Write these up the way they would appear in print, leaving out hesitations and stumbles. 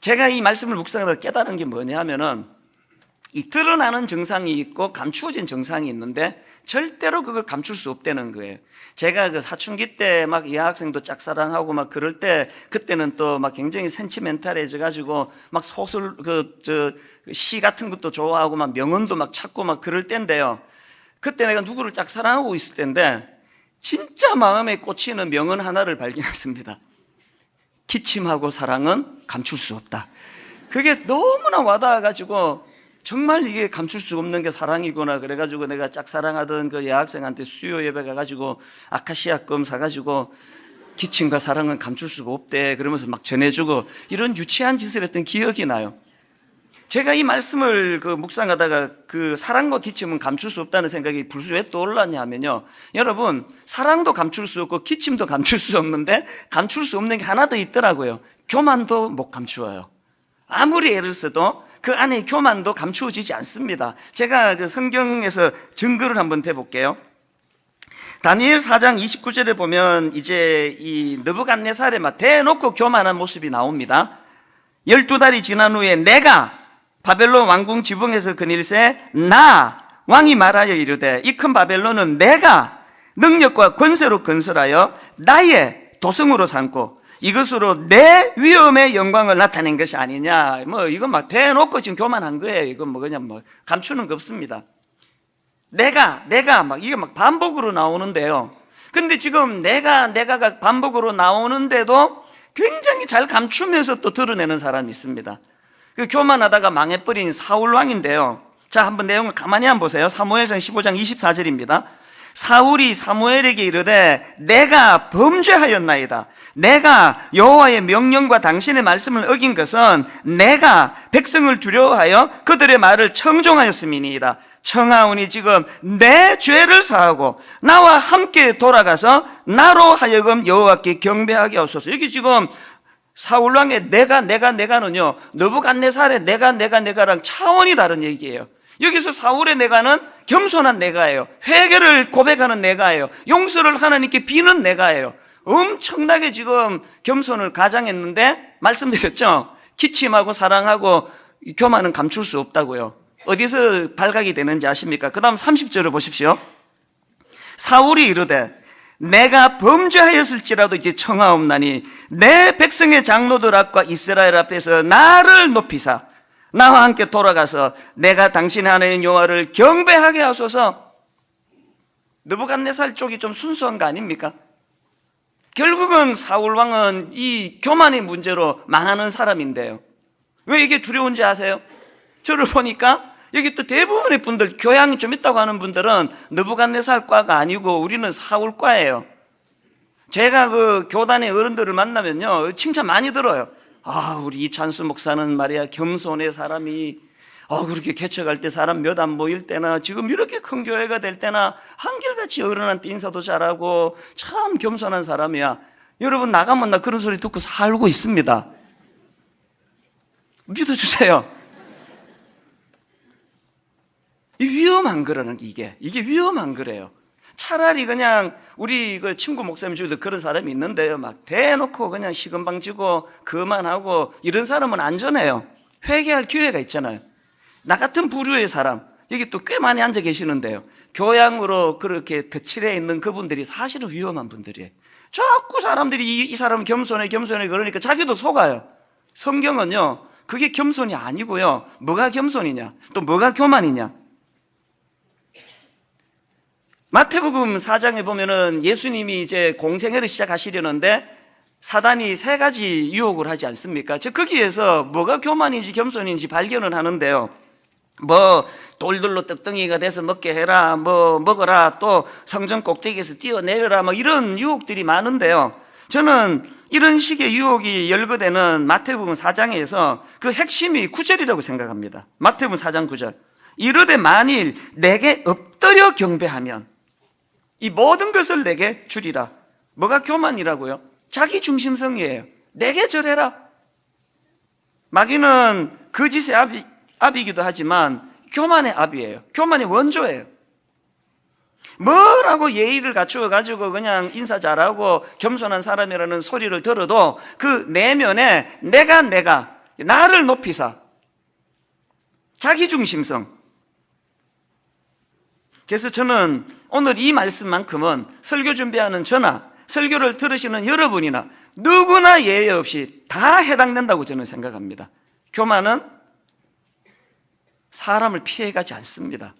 제가 이 말씀을 묵상하다 깨달은 게 뭐냐 하면은, 이 드러나는 정상이 있고 감추어진 정상이 있는데 절대로 그걸 감출 수 없다는 거예요. 제가 그 사춘기 때 막 여학생도 짝사랑하고 막 그럴 때, 그때는 또 막 굉장히 센치멘탈해져 가지고 막 소설 시 같은 것도 좋아하고 막 명언도 막 찾고 막 그럴 때인데요. 그때 내가 누구를 짝사랑하고 있을 때인데 진짜 마음에 꽂히는 명언 하나를 발견했습니다. 기침하고 사랑은 감출 수 없다. 그게 너무나 와닿아가지고 정말 이게 감출 수 없는 게 사랑이구나. 그래가지고 내가 짝사랑하던 그 여학생한테 수요 예배 가가지고 아카시아 껌 사가지고 기침과 사랑은 감출 수가 없대 그러면서 막 전해주고 이런 유치한 짓을 했던 기억이 나요. 제가 이 말씀을 묵상하다가 그 사랑과 기침은 감출 수 없다는 생각이 불쑥 왜 떠올랐냐 하면요, 여러분, 사랑도 감출 수 없고 기침도 감출 수 없는데 감출 수 없는 게 하나 더 있더라고요. 교만도 못 감추어요. 아무리 애를 써도 그 안에 교만도 감추어지지 않습니다. 제가 그 성경에서 증거를 한번 대볼게요. 다니엘 4장 29절에 보면 이제 이 느부갓네살의 막 대놓고 교만한 모습이 나옵니다. 12달이 지난 후에 내가 바벨론 왕궁 지붕에서 그닐새 나 왕이 말하여 이르되 이 큰 바벨론은 내가 능력과 권세로 건설하여 나의 도성으로 삼고 이것으로 내 위엄의 영광을 나타낸 것이 아니냐. 뭐 이건 막 대놓고 지금 교만한 거예요. 이건 뭐 그냥 뭐 감추는 거 없습니다. 내가 막 이게 막 반복으로 나오는데요. 근데 지금 내가가 반복으로 나오는데도 굉장히 잘 감추면서 또 드러내는 사람이 있습니다. 그 교만하다가 망해버린 사울 왕인데요. 자, 한번 내용을 가만히 한번 보세요. 사무엘상 15장 24절입니다. 사울이 사무엘에게 이르되 내가 범죄하였나이다. 내가 여호와의 명령과 당신의 말씀을 어긴 것은 내가 백성을 두려워하여 그들의 말을 청종하였음이니이다. 청하오니 지금 내 죄를 사하고 나와 함께 돌아가서 나로 하여금 여호와께 경배하게 하소서. 여기 지금 사울왕의 내가는요, 느부갓네살의 내가랑 차원이 다른 얘기예요. 여기서 사울의 내가는 겸손한 내가예요. 회개를 고백하는 내가예요. 용서를 하나님께 비는 내가예요. 엄청나게 지금 겸손을 가장했는데 말씀드렸죠. 기침하고 사랑하고 교만은 감출 수 없다고요. 어디서 발각이 되는지 아십니까? 그 다음 30절을 보십시오. 사울이 이르되 내가 범죄하였을지라도 이제 청하옵나니 내 백성의 장로들 앞과 이스라엘 앞에서 나를 높이사 나와 함께 돌아가서 내가 당신의 하나님 여호와를 경배하게 하소서. 느부갓네살 쪽이 좀 순수한 거 아닙니까? 결국은 사울 왕은 이 교만의 문제로 망하는 사람인데요. 왜 이게 두려운지 아세요? 저를 보니까 여기 또 대부분의 분들, 교양이 좀 있다고 하는 분들은 느부갓네살과가 아니고 우리는 사울과예요. 제가 그 교단의 어른들을 만나면요, 칭찬 많이 들어요. 아, 우리 이찬수 목사는 말이야 겸손의 사람이 그렇게 개척할 때 사람 몇 안 모일 때나 지금 이렇게 큰 교회가 될 때나 한결같이 어른한테 인사도 잘하고 참 겸손한 사람이야. 여러분 나가면 나 그런 소리 듣고 살고 있습니다. 믿어주세요. 이 위험한 거라는 게 이게 위험한 거래요. 차라리 그냥 우리 그 친구 목사님 중에도 그런 사람이 있는데요, 막 대놓고 그냥 시건방지고 그만하고 이런 사람은 안전해요. 회개할 기회가 있잖아요. 나 같은 부류의 사람 여기 또 꽤 많이 앉아 계시는데요, 교양으로 그렇게 거칠해 있는 그분들이 사실은 위험한 분들이에요. 자꾸 사람들이 이 사람은 겸손해 그러니까 자기도 속아요. 성경은요, 그게 겸손이 아니고요, 뭐가 겸손이냐, 또 뭐가 교만이냐. 마태복음 4장에 보면은 예수님이 이제 공생애를 시작하시려는데 사단이 3가지 유혹을 하지 않습니까? 즉 거기에서 뭐가 교만인지 겸손인지 발견을 하는데요, 뭐 돌들로 떡덩이가 돼서 먹게 해라, 뭐 먹어라, 또 성전 꼭대기에서 뛰어내려라, 뭐 이런 유혹들이 많은데요, 저는 이런 식의 유혹이 열거되는 마태복음 4장에서 그 핵심이 9절이라고 생각합니다. 마태복음 4장 9절. 이르되 만일 내게 엎드려 경배하면 이 모든 것을 내게 주리라. 뭐가 교만이라고요? 자기 중심성이에요. 내게 절해라. 마귀는 거짓의 압이기도 하지만 교만의 압이에요. 교만의 원조예요. 뭐라고 예의를 갖추어 가지고 그냥 인사 잘하고 겸손한 사람이라는 소리를 들어도 그 내면에 내가 나를 높이사, 자기중심성. 그래서 저는 오늘 이 말씀만큼은 설교 준비하는 저나 설교를 들으시는 여러분이나 누구나 예외 없이 다 해당된다고 저는 생각합니다. 교만은 사람을 피해가지 않습니다.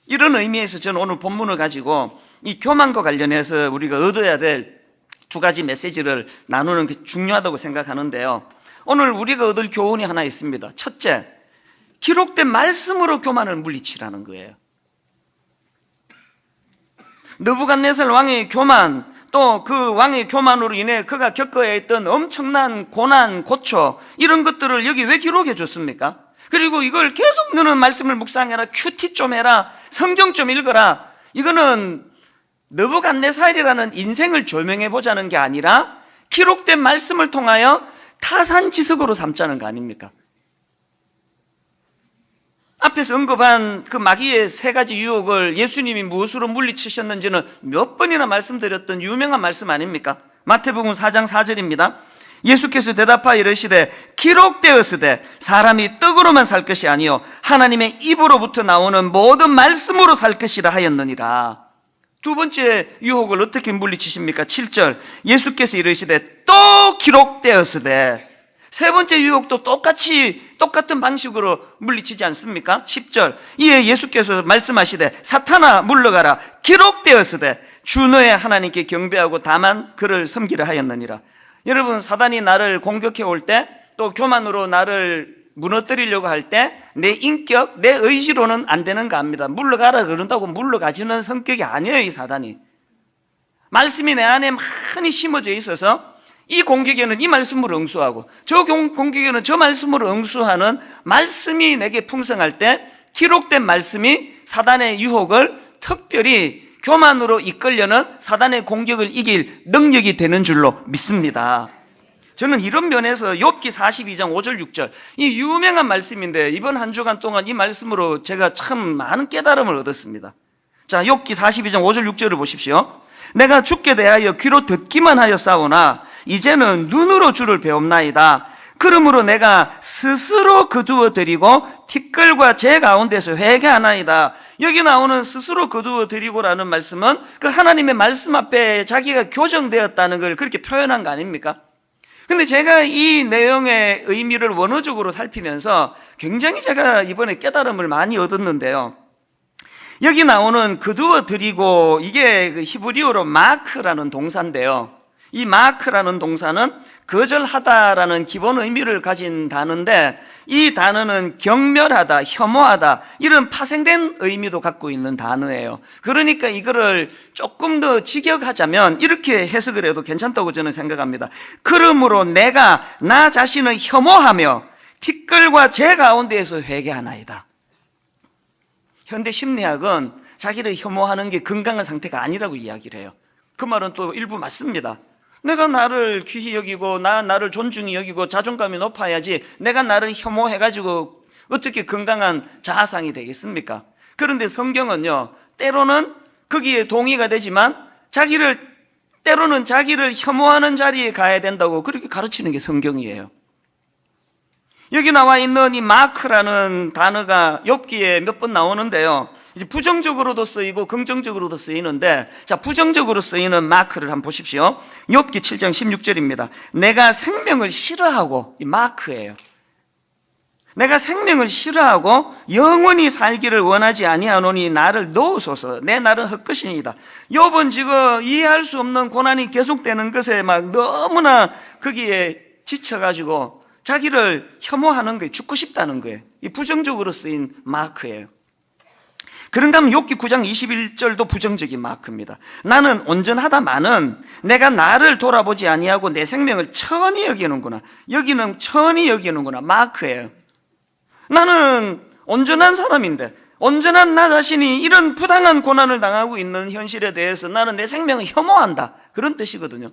이런 의미에서 저는 오늘 본문을 가지고 이 교만과 관련해서 우리가 얻어야 될 두 가지 메시지를 나누는 게 중요하다고 생각하는데요. 오늘 우리가 얻을 교훈이 하나 있습니다. 첫째, 기록된 말씀으로 교만을 물리치라는 거예요. 느부갓네살 왕의 교만, 또 그 왕의 교만으로 인해 그가 겪어야 했던 엄청난 고난, 고초, 이런 것들을 여기 왜 기록해 줬습니까? 그리고 이걸 계속 너는 말씀을 묵상해라, 큐티 좀 해라, 성경 좀 읽어라. 이거는 느부갓네살이라는 인생을 조명해 보자는 게 아니라 기록된 말씀을 통하여 타산지석으로 삼자는 거 아닙니까? 앞에서 언급한 그 마귀의 세 가지 유혹을 예수님이 무엇으로 물리치셨는지는 몇 번이나 말씀드렸던 유명한 말씀 아닙니까? 마태복음 4장 4절입니다. 예수께서 대답하여 이르시되 기록되었으되 사람이 떡으로만 살 것이 아니요 하나님의 입으로부터 나오는 모든 말씀으로 살 것이라 하였느니라. 두 번째 유혹을 어떻게 물리치십니까? 7절 예수께서 이르시되 또 기록되었으되. 세 번째 유혹도 똑같은 방식으로 물리치지 않습니까? 10절 이에 예수께서 말씀하시되 사탄아 물러가라 기록되었으되 주 너의 하나님께 경배하고 다만 그를 섬기라 하였느니라. 여러분, 사단이 나를 공격해 올 때, 또 교만으로 나를 무너뜨리려고 할 때 내 인격, 내 의지로는 안 되는 거 압니다. 물러가라 그런다고 물러가지는 성격이 아니에요. 이 사단이 말씀이 내 안에 많이 심어져 있어서 이 공격에는 이 말씀으로 응수하고 저 공격에는 저 말씀으로 응수하는 말씀이 내게 풍성할 때 기록된 말씀이 사단의 유혹을 특별히 교만으로 이끌려는 사단의 공격을 이길 능력이 되는 줄로 믿습니다. 저는 이런 면에서 욥기 42장 5절 6절 이 유명한 말씀인데 이번 한 주간 동안 이 말씀으로 제가 참 많은 깨달음을 얻었습니다. 자, 욥기 42장 5절 6절을 보십시오. 내가 주께 대하여 귀로 듣기만 하였사오나 이제는 눈으로 주를 배웁나이다. 그러므로 내가 스스로 거두어 드리고 티끌과 재 가운데서 회개하나이다. 여기 나오는 스스로 거두어 드리고라는 말씀은 그 하나님의 말씀 앞에 자기가 교정되었다는 걸 그렇게 표현한 거 아닙니까? 근데 제가 이 내용의 의미를 원어적으로 살피면서 굉장히 제가 이번에 깨달음을 많이 얻었는데요. 여기 나오는 거두어 드리고 이게 그 히브리어로 마크라는 동사인데요. 이 마크라는 동사는 거절하다라는 기본 의미를 가진 단어인데 이 단어는 경멸하다, 혐오하다 이런 파생된 의미도 갖고 있는 단어예요. 그러니까 이거를 조금 더 직역하자면 이렇게 해석을 해도 괜찮다고 저는 생각합니다. 그러므로 내가 나 자신을 혐오하며 티끌과 재 가운데에서 회개하나이다. 현대 심리학은 자기를 혐오하는 게 건강한 상태가 아니라고 이야기를 해요. 그 말은 또 일부 맞습니다. 내가 나를 귀히 여기고 나를 존중히 여기고 자존감이 높아야지 내가 나를 혐오해가지고 어떻게 건강한 자아상이 되겠습니까? 그런데 성경은요, 때로는 거기에 동의가 되지만 때로는 자기를 혐오하는 자리에 가야 된다고 그렇게 가르치는 게 성경이에요. 여기 나와 있는 이 마크라는 단어가 욥기에 몇 번 나오는데요. 이제 부정적으로도 쓰이고 긍정적으로도 쓰이는데, 자, 부정적으로 쓰이는 마크를 한번 보십시오. 욥기 7장 16절입니다. 내가 생명을 싫어하고, 이 마크예요. 내가 생명을 싫어하고 영원히 살기를 원하지 아니하노니 나를 놓으소서. 내 날은 헛것이니이다. 욥은 지금 이해할 수 없는 고난이 계속되는 것에 막 너무나 거기에 지쳐가지고 자기를 혐오하는 거예요. 죽고 싶다는 거예요. 이 부정적으로 쓰인 마크예요. 그런가 하면 욥기 9장 21절도 부정적인 마크입니다. 나는 온전하다마는 내가 나를 돌아보지 아니하고 내 생명을 천히 여기는구나. 여기는 천히 여기는구나. 마크예요. 나는 온전한 사람인데 온전한 나 자신이 이런 부당한 고난을 당하고 있는 현실에 대해서 나는 내 생명을 혐오한다. 그런 뜻이거든요.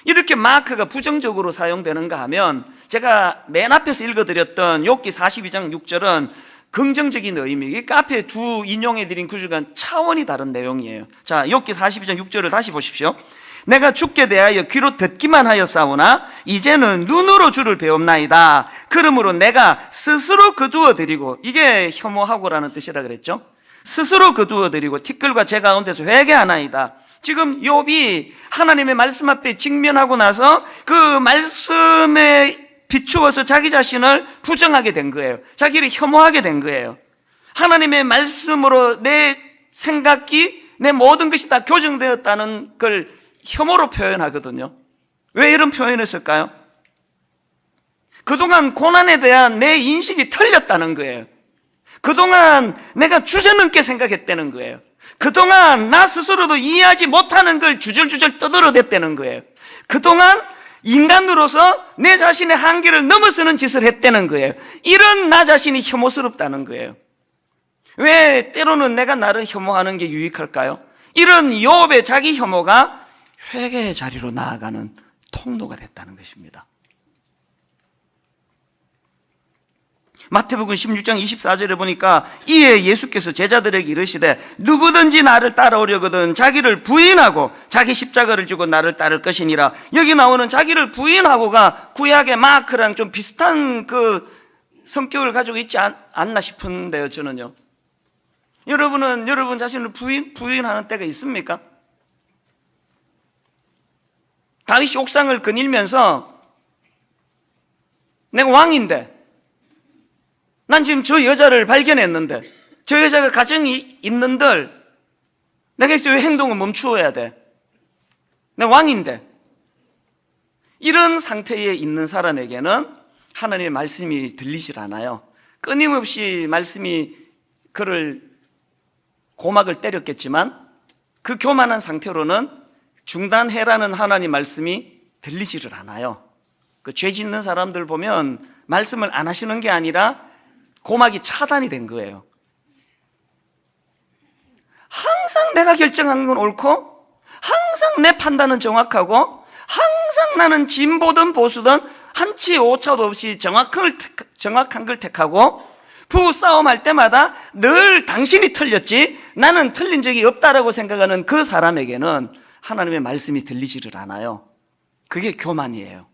이렇게 마크가 부정적으로 사용되는가 하면 제가 맨 앞에서 읽어드렸던 욥기 42장 6절은 긍정적인 의미, 이 앞에 두 인용해드린 구절과는 차원이 다른 내용이에요. 자, 욥기 42장 6절을 다시 보십시오. 내가 주께 대하여 귀로 듣기만 하였사오나 이제는 눈으로 주를 배웁나이다. 그러므로 내가 스스로 거두어 드리고, 이게 혐오하고라는 뜻이라 그랬죠. 스스로 거두어 드리고 티끌과 제 가운데서 회개하나이다. 지금 욥이 하나님의 말씀 앞에 직면하고 나서 그 말씀에 비추어서 자기 자신을 부정하게 된 거예요. 자기를 혐오하게 된 거예요. 하나님의 말씀으로 내 생각이, 내 모든 것이 다 교정되었다는 걸 혐오로 표현하거든요. 왜 이런 표현을 쓸까요? 그동안 고난에 대한 내 인식이 틀렸다는 거예요. 그동안 내가 주저넘게 생각했다는 거예요. 그동안 나 스스로도 이해하지 못하는 걸 주절주절 떠들어댔다는 거예요. 그동안 인간으로서 내 자신의 한계를 넘어서는 짓을 했다는 거예요. 이런 나 자신이 혐오스럽다는 거예요. 왜 때로는 내가 나를 혐오하는 게 유익할까요? 이런 욥의 자기 혐오가 회개의 자리로 나아가는 통로가 됐다는 것입니다. 마태복음 16장 24절에 보니까 이에 예수께서 제자들에게 이르시되 누구든지 나를 따라오려거든 자기를 부인하고 자기 십자가를 지고 나를 따를 것이니라. 여기 나오는 자기를 부인하고가 구약의 마크랑 좀 비슷한 그 성격을 가지고 있지 않나 싶은데요, 저는요. 여러분은 여러분 자신을 부인하는 때가 있습니까? 다윗이 옥상을 거닐면서 내가 왕인데, 난 지금 저 여자를 발견했는데, 저 여자가 가정이 있는들 내가 왜 행동을 멈추어야 돼? 내가 왕인데. 이런 상태에 있는 사람에게는 하나님의 말씀이 들리질 않아요. 끊임없이 말씀이 그를 고막을 때렸겠지만 그 교만한 상태로는 중단해라는 하나님 말씀이 들리지를 않아요. 그 죄 짓는 사람들 보면 말씀을 안 하시는 게 아니라 고막이 차단이 된 거예요. 항상 내가 결정한 건 옳고, 항상 내 판단은 정확하고, 항상 나는 진보든 보수든 한치 오차도 없이 정확한 걸 택하고, 부부싸움할 때마다 늘 당신이 틀렸지 나는 틀린 적이 없다라고 생각하는 그 사람에게는 하나님의 말씀이 들리지를 않아요. 그게 교만이에요.